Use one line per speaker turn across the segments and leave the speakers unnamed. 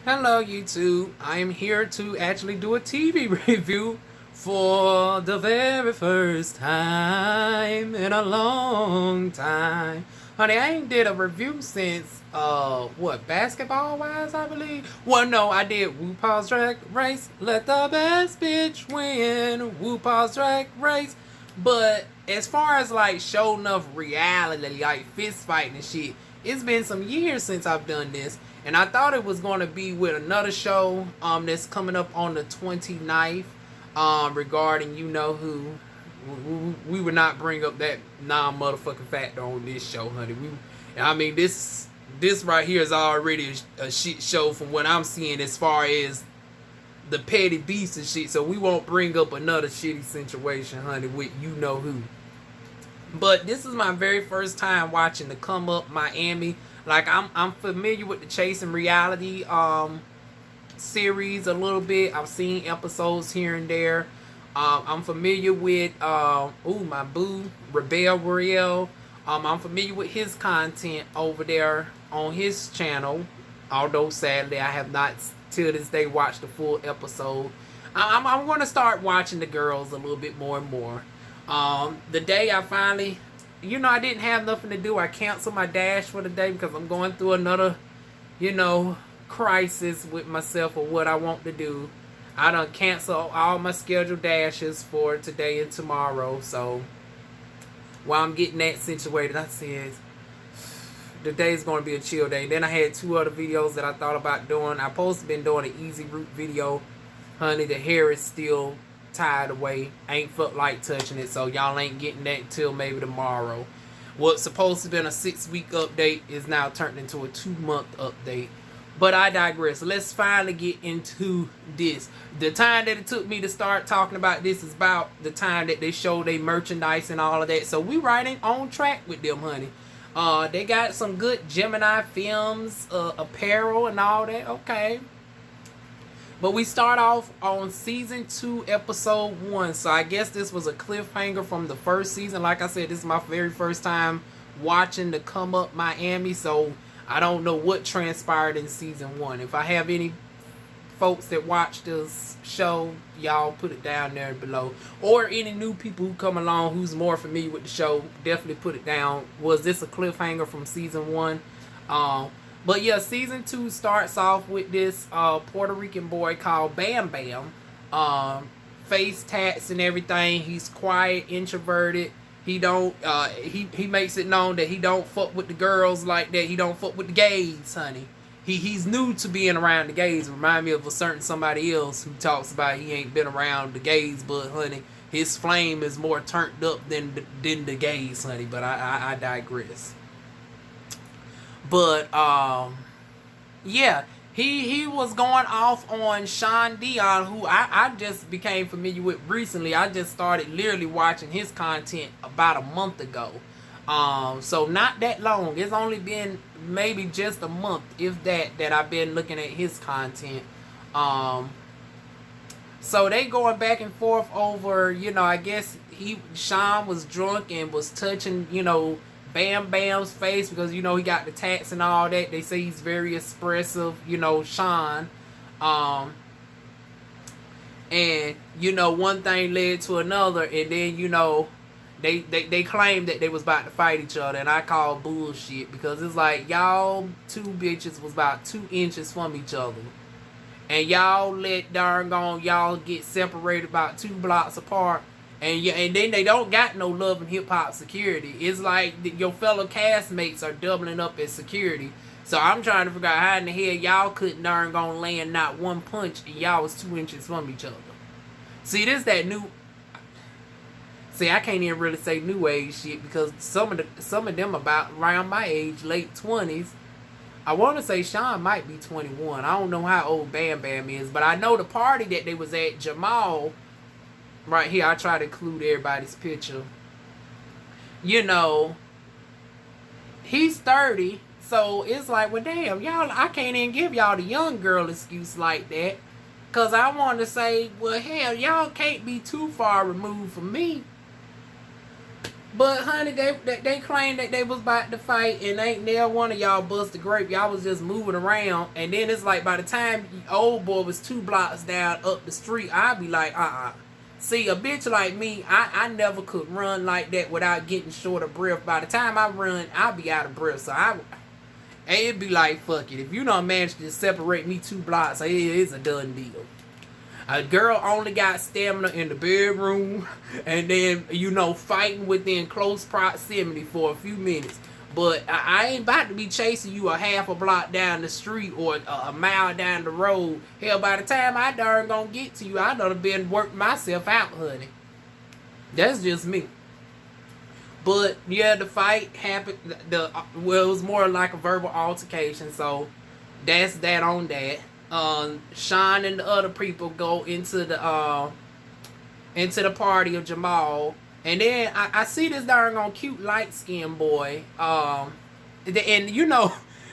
Hello YouTube, I am here to actually do a TV review for the very first time in a long time. Honey, I ain't did a review since, basketball wise, I believe? Well, no, I did RuPaul's Drag Race, let the best bitch win, RuPaul's Drag Race. But as far as like show enough reality, like fist fighting and shit, it's been some years since I've done this. And I thought it was going to be with another show that's coming up on the 29th regarding you know who. We would not bring up that non-motherfucking factor on this show, honey. I mean, this right here is already a shit show from what I'm seeing as far as the petty beast and shit. So we won't bring up another shitty situation, honey, with you know who. But this is my very first time watching the Come Up Miami. Like I'm familiar with the Chasing Reality series a little bit. I've seen episodes here and there. I'm familiar with my boo Rebel Royale. I'm familiar with his content over there on his channel. Although sadly I have not till this day watched the full episode. I'm going to start watching the girls a little bit more and more. The day I finally, I didn't have nothing to do. I canceled my dash for the day because I'm going through another, crisis with myself or what I want to do. I done cancel all my scheduled dashes for today and tomorrow. So while I'm getting that situated, I said the day's going to be a chill day. Then I had two other videos that I thought about doing. I supposed to been doing an easy route video. Honey, the hair is still tied away. Ain't felt like touching it, so y'all ain't getting that till maybe tomorrow. What's supposed to been a 6-week update is now turned into a 2-month update. But I digress. Let's finally get into this. The time that it took me to start talking about this is about the time that they showed their merchandise and all of that. So we right on track with them, honey. They got some good Gemini Films apparel and all that. Okay. But we start off on season 2, episode 1. So I guess this was a cliffhanger from the first season. Like I said, this is my very first time watching the Come Up Miami. So I don't know what transpired in season 1. If I have any folks that watch this show, y'all put it down there below. Or any new people who come along who's more familiar with the show, definitely put it down. Was this a cliffhanger from season 1? But yeah, season 2 starts off with this Puerto Rican boy called BamBam. Face tats and everything. He's quiet, introverted. He don't he makes it known that he don't fuck with the girls like that. He don't fuck with the gays, honey. He's new to being around the gays. Remind me of a certain somebody else who talks about he ain't been around the gays, but honey, his flame is more turned up than the gays, honey. But I digress. But yeah, he was going off on Shawn Deon, who I just became familiar with recently. I just started literally watching his content about a month ago. So not that long. It's only been maybe just a month, if that I've been looking at his content. So they going back and forth over, I guess Shawn was drunk and was touching, BamBam's face because he got the tats and all that. They say he's very expressive, Shawn. And one thing led to another, and then they claimed that they was about to fight each other, and I call bullshit because it's like y'all two bitches was about 2 inches from each other, and y'all let darn gone y'all get separated about 2 blocks apart. And then they don't got no love and hip hop security. It's like your fellow castmates are doubling up as security. So I'm trying to figure out how in the hell y'all couldn't darn gonna land not one punch and y'all was 2 inches from each other. See, this that new. See, I can't even really say new age shit because some of them about around my age, late 20s. I want to say Shawn might be 21. I don't know how old BamBam is, but I know the party that they was at, Jamal. Right here, I try to include everybody's picture. He's 30. So it's like, well, damn, y'all, I can't even give y'all the young girl excuse like that. Because I want to say, well, hell, y'all can't be too far removed from me. But honey, they claimed that they was about to fight, and ain't never one of y'all bust a grape. Y'all was just moving around, and then it's like by the time old boy was 2 blocks down up the street, I'd be like, See, a bitch like me, I never could run like that without getting short of breath. By the time I run, I'll be out of breath. So it'd be like, fuck it. If you don't manage to separate me 2 blocks, it's a done deal. A girl only got stamina in the bedroom, and then, fighting within close proximity for a few minutes. But I ain't about to be chasing you a half a block down the street or a mile down the road. Hell, by the time I darn gonna get to you, I done been working myself out, honey. That's just me. But yeah, the fight happened. It was more like a verbal altercation. So that's that on that. Shawn and the other people go into the party of Jamal, and then I see this darn on cute light skinned boy, and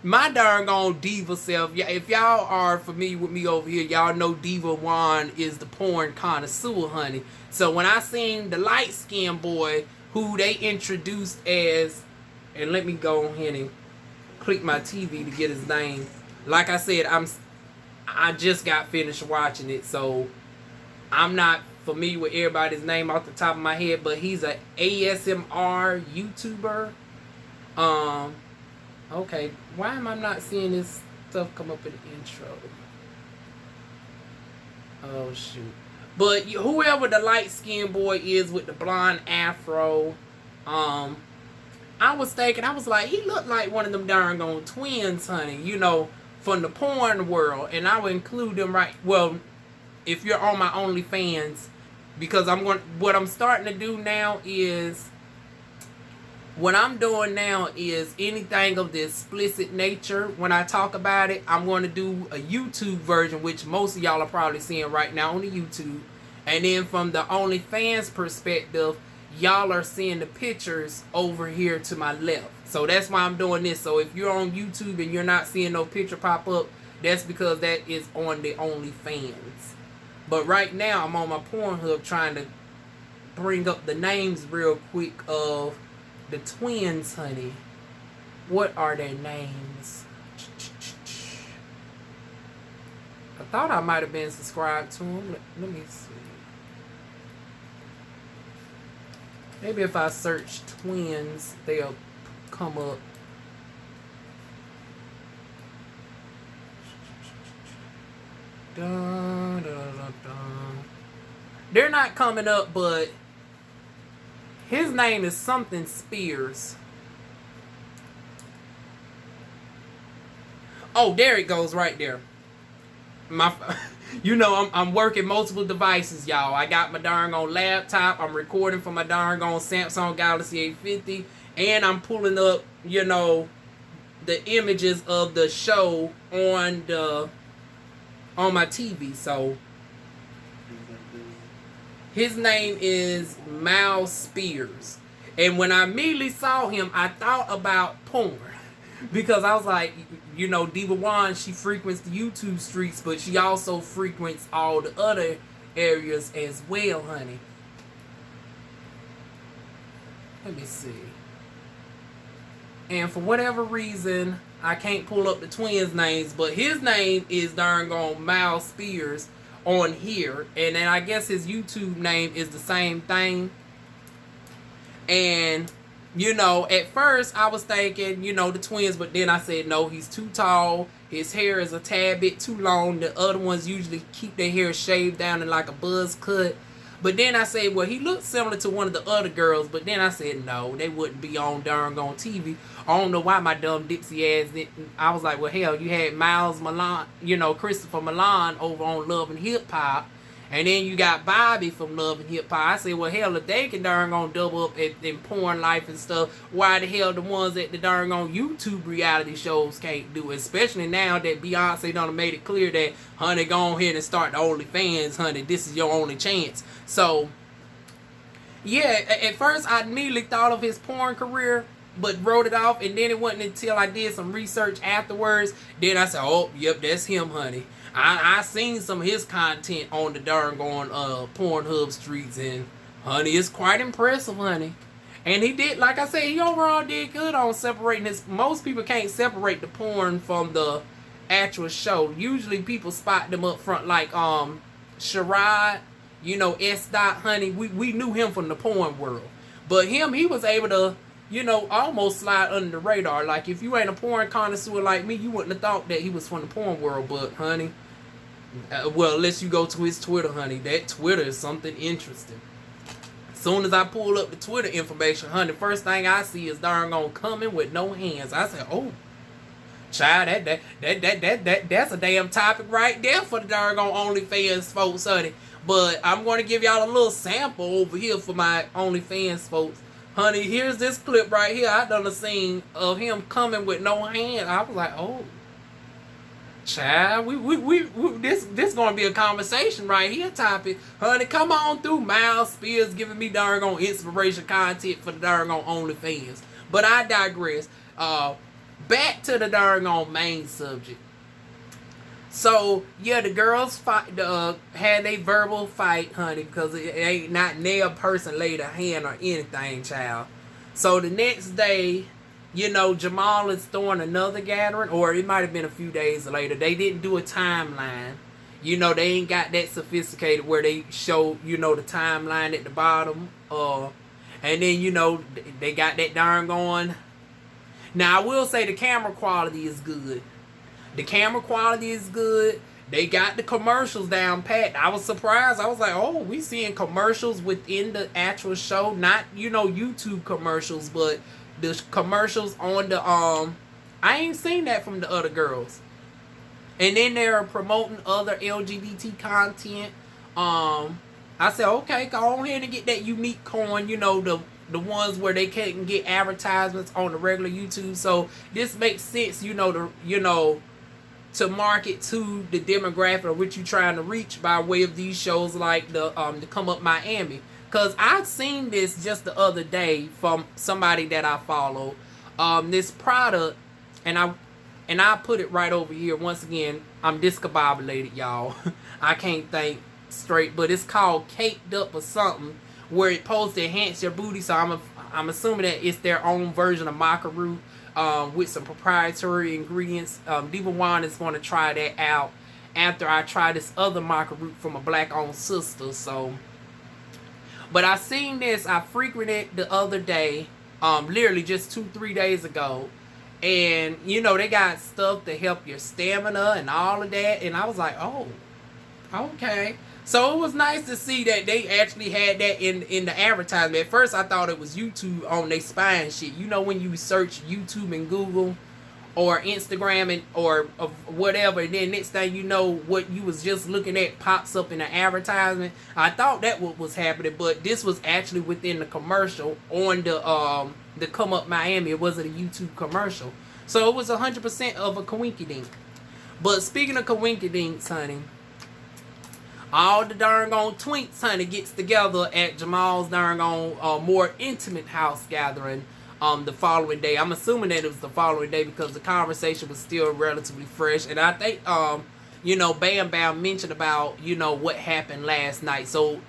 my darn on diva self. If y'all are familiar with me over here, y'all know divaWuan is the porn connoisseur, honey. So when I seen the light skinned boy who they introduced as, and let me go ahead and click my TV to get his name. Like I said, I just got finished watching it, so I'm not familiar with everybody's name off the top of my head, but he's a ASMR YouTuber. Okay, why am I not seeing this stuff come up in the intro? Oh shoot. But whoever the light-skinned boy is with the blonde afro, I was thinking, I was like, he looked like one of them darn gone twins, honey, from the porn world. And I would include them if you're on my OnlyFans, because what I'm starting to do now is, anything of the explicit nature, when I talk about it, I'm going to do a YouTube version, which most of y'all are probably seeing right now on the YouTube. And then from the OnlyFans perspective, y'all are seeing the pictures over here to my left. So that's why I'm doing this. So if you're on YouTube and you're not seeing no picture pop up, that's because that is on the OnlyFans. But right now, I'm on my Pornhub trying to bring up the names real quick of the twins, honey. What are their names? I thought I might have been subscribed to them. Let me see. Maybe if I search twins, they'll come up. Dun, dun, dun, dun. They're not coming up, but his name is something Spears. Oh, there it goes right there. I'm working multiple devices, y'all. I got my darn on laptop. I'm recording from my darn on Samsung Galaxy A50, and I'm pulling up, the images of the show on my TV. So his name is Mal Spears, and when I immediately saw him, I thought about porn. Because I was like, divaWuan, she frequents the YouTube streets, but she also frequents all the other areas as well, honey. Let me see. And for whatever reason, I can't pull up the twins' names, but his name is darn gone Mal Spears on here. And then I guess his YouTube name is the same thing. And at first I was thinking, the twins, but then I said, no, he's too tall. His hair is a tad bit too long. The other ones usually keep their hair shaved down in like a buzz cut. But then I said, well, he looks similar to one of the other girls. But then I said, no, they wouldn't be on darn on TV. I don't know why my dumb dipsy ass didn't. I was like, well, hell, you had Miles Milan, Christopher Milan over on Love and Hip Hop. And then you got Bobby from Love and Hip Hop. I said, well, hell, if they can darn on double up in porn life and stuff, why the hell the ones at the darn on YouTube reality shows can't do it? Especially now that Beyonce done made it clear that, honey, go ahead and start the OnlyFans, honey. This is your only chance. So, yeah, at first I immediately thought of his porn career, but wrote it off. And then it wasn't until I did some research afterwards. Then I said, oh, yep, that's him, honey. I seen some of his content on the darn going Pornhub streets, and honey, it's quite impressive, honey. And he did, like I said, he overall did good on separating his. Most people can't separate the porn from the actual show. Usually people spot them up front, like Sherrod, S. Dot Honey. We knew him from the porn world. But him, he was able to, almost slide under the radar. Like, if you ain't a porn connoisseur like me, you wouldn't have thought that he was from the porn world. But, honey, well, unless you go to his Twitter, honey. That Twitter is something interesting. Soon as I pull up the Twitter information, honey, first thing I see is darn on coming with no hands. I said, oh, child, that's a damn topic right there for the darn on OnlyFans folks, honey. But I'm going to give y'all a little sample over here for my OnlyFans folks. Honey, here's this clip right here. I done a scene of him coming with no hand. I was like, oh, child, this gonna be a conversation right here topic. Honey, come on through. Miles Spears giving me darn on inspiration content for the darn on OnlyFans. But I digress. Back to the darn on main subject. So yeah, the girls had a verbal fight, honey, because it ain't not nail person laid a hand or anything, child. So the next day, Jamal is throwing another gathering, or it might have been a few days later. They didn't do a timeline. They ain't got that sophisticated where they show, the timeline at the bottom. And then, they got that darn going. Now, I will say the camera quality is good. The camera quality is good. They got the commercials down pat. I was surprised. I was like, oh, we seeing commercials within the actual show. Not, YouTube commercials, but the commercials on the I ain't seen that from the other girls. And then they're promoting other LGBT content. I said, okay, go ahead and get that unique coin, the ones where they can't get advertisements on the regular YouTube. So this makes sense, to market to the demographic of which you're trying to reach by way of these shows like the Come Up Miami. Because I've seen this just the other day from somebody that I follow. This product, and I put it right over here. Once again, I'm discombobulated, y'all. I can't think straight. But it's called Caked Up or something, where it supposed to enhance your booty. So I'm assuming that it's their own version of maca root with some proprietary ingredients. divaWuan is going to try that out after I try this other maca root from a black-owned sister. So... But I seen this, I frequented the other day, literally just 2-3 days ago. And, they got stuff to help your stamina and all of that. And I was like, oh, okay. So it was nice to see that they actually had that in the advertisement. At first, I thought it was YouTube on their spine shit. When you search YouTube and Google or Instagram or whatever, and then next thing you know, what you was just looking at pops up in an advertisement. I thought that what was happening, but this was actually within the commercial on the Come Up Miami. It wasn't a YouTube commercial, so it was 100% of a coinkydink. But speaking of coinkydinks, honey, all the darn on twinks, honey, gets together at Jamal's darn on more intimate house gathering. The following day. I'm assuming that it was the following day because the conversation was still relatively fresh. And I think, BamBam mentioned about, what happened last night. So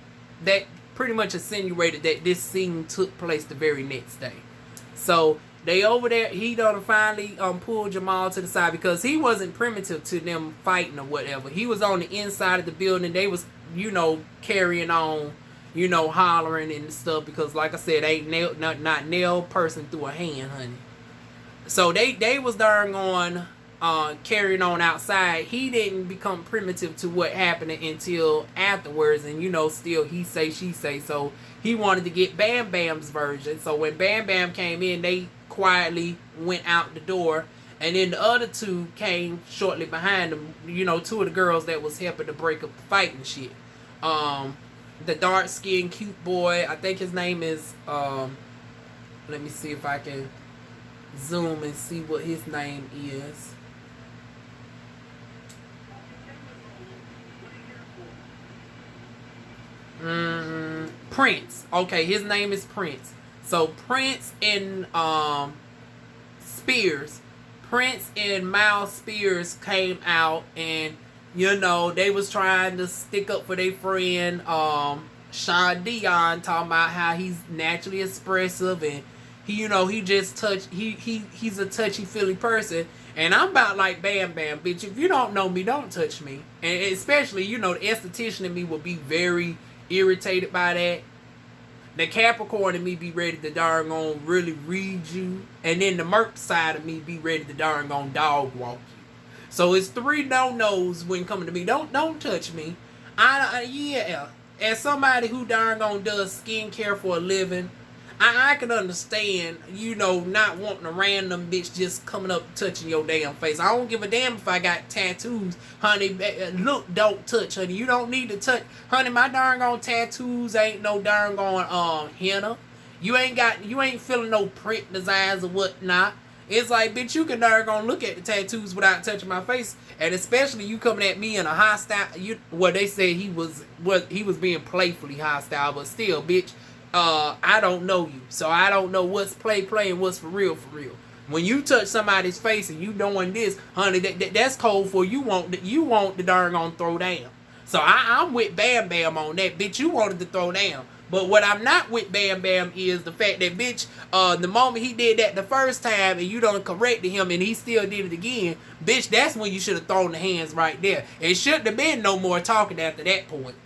that pretty much insinuated that this scene took place the very next day. So they over there, he done finally pulled Jamal to the side because he wasn't primitive to them fighting or whatever. He was on the inside of the building. They was, carrying on, hollering and stuff because, like I said, ain't not nail person through a hand, honey. So they was darn on carrying on outside. He didn't become primitive to what happened until afterwards, and still he say she say. So he wanted to get BamBam's version. So when BamBam came in, they quietly went out the door, and then the other two came shortly behind them. Two of the girls that was helping to break up the fight and shit. The dark-skinned, cute boy, I think his name is, let me see if I can zoom and see what his name is. Prince. Okay, his name is Prince. So Prince and Spears. Prince and Miles Spears came out and they was trying to stick up for their friend Shawn Deon talking about how he's naturally expressive and he just he's a touchy feely person. And I'm about like Bam Bam, bitch. If you don't know me, don't touch me. And especially, the esthetician in me will be very irritated by that. The Capricorn in me be ready to darn on really read you. And then the Merc side of me be ready to darn on dog walk you. So it's 3 no-nos when coming to me. Don't touch me. Yeah. As somebody who darn on does skincare for a living, I can understand, not wanting a random bitch just coming up touching your damn face. I don't give a damn if I got tattoos. Honey, look, don't touch, honey. You don't need to touch. Honey, my darn on tattoos ain't no darn on henna. You ain't feeling no print designs or whatnot. It's like, bitch, you can darn on look at the tattoos without touching my face. And especially you coming at me in a hostile, they said he was being playfully hostile, but still, bitch, I don't know you, so I don't know what's play and what's for real. When you touch somebody's face and you doing this, honey, that's cold for you. Want the darn on throw down. So I'm with Bam Bam on that, bitch. You wanted to throw down, but what I'm not with Bam Bam is the fact that, bitch, the moment he did that the first time and you done corrected him and he still did it again, bitch, that's when you should have thrown the hands right there. It shouldn't have been no more talking after that point.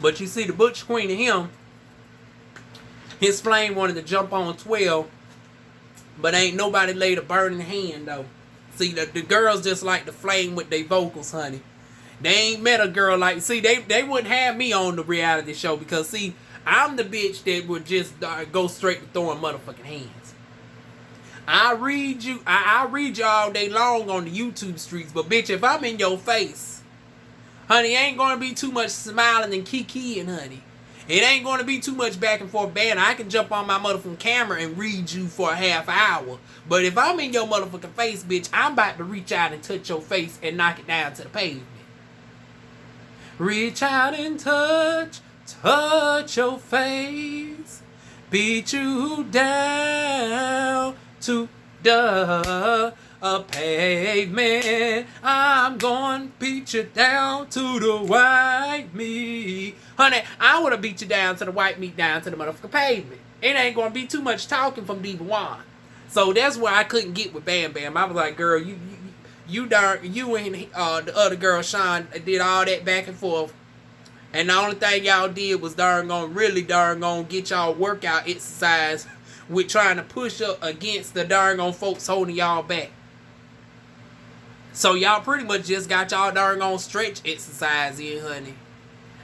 But you see, the Butch Queen of him, his flame wanted to jump on 12, but ain't nobody laid a burning hand, though. See, the girls just like the flame with their vocals, honey. They ain't met a girl like... See, they wouldn't have me on the reality show because, see, I'm the bitch that would just go straight to throwing motherfucking hands. I read you all day long on the YouTube streets, but, bitch, if I'm in your face... Honey, ain't going to be too much smiling and kikiing, honey. It ain't going to be too much back and forth banter. I can jump on my motherfucking camera and read you for a half hour. But if I'm in your motherfucking face, bitch, I'm about to reach out and touch your face and knock it down to the pavement. Reach out and touch your face. Beat you down to the pavement. I'm gonna beat you down to the white meat. Honey, I wanna beat you down to the white meat, down to the motherfucking pavement. It ain't gonna be too much talking from divaWuan. So that's where I couldn't get with Bam Bam. I was like, girl, you and the other girl, Shawn, did all that back and forth. And the only thing y'all did was really get y'all workout exercise with trying to push up against the darn on folks holding y'all back. So y'all pretty much just got y'all darn on stretch exercise in, honey.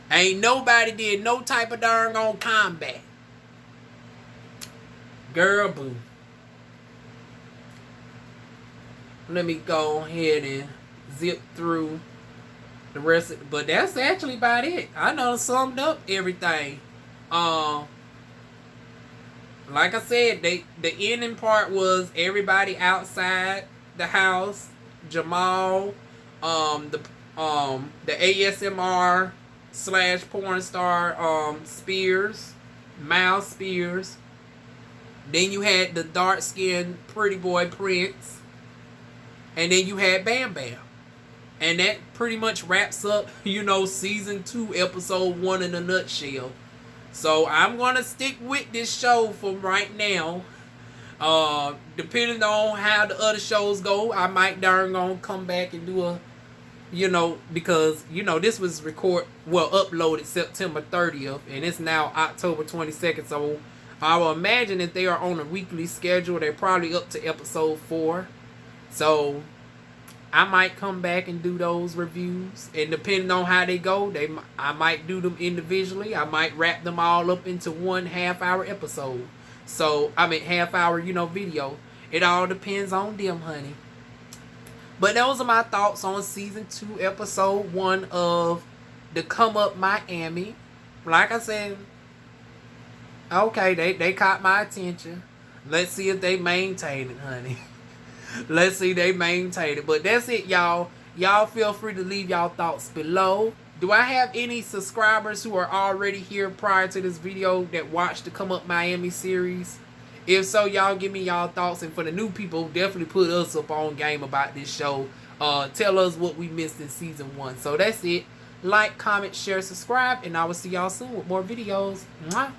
Ain't nobody did no type of darn on combat. Girl, boo. Let me go ahead and zip through the rest of it. But that's actually about it. I done summed up everything. Like I said, the ending part was everybody outside the house. Jamal, the ASMR / porn star, Spears, Miles Spears. Then you had the dark skinned pretty boy Prince, and then you had Bam Bam, and that pretty much wraps up, season 2, episode 1 in a nutshell. So I'm gonna stick with this show for right now. Depending on how the other shows go, I might darn gonna come back and do because this was uploaded September 30th and it's now October 22nd. So I will imagine if they are on a weekly schedule, they're probably up to episode 4. So I might come back and do those reviews, and depending on how they go, I might do them individually. I might wrap them all up into one half-hour episode. So, half-hour, video. It all depends on them, honey. But those are my thoughts on season 2, episode 1 of the Come Up Miami. Like I said, okay, they caught my attention. Let's see if they maintain it, honey. Let's see they maintain it. But that's it, y'all. Y'all feel free to leave y'all thoughts below. Do I have any subscribers who are already here prior to this video that watched the Come Up Miami series? If so, y'all give me y'all thoughts. And for the new people, definitely put us up on game about this show. tell us what we missed in season 1. So that's it. Like, comment, share, subscribe, and I will see y'all soon with more videos. Mwah.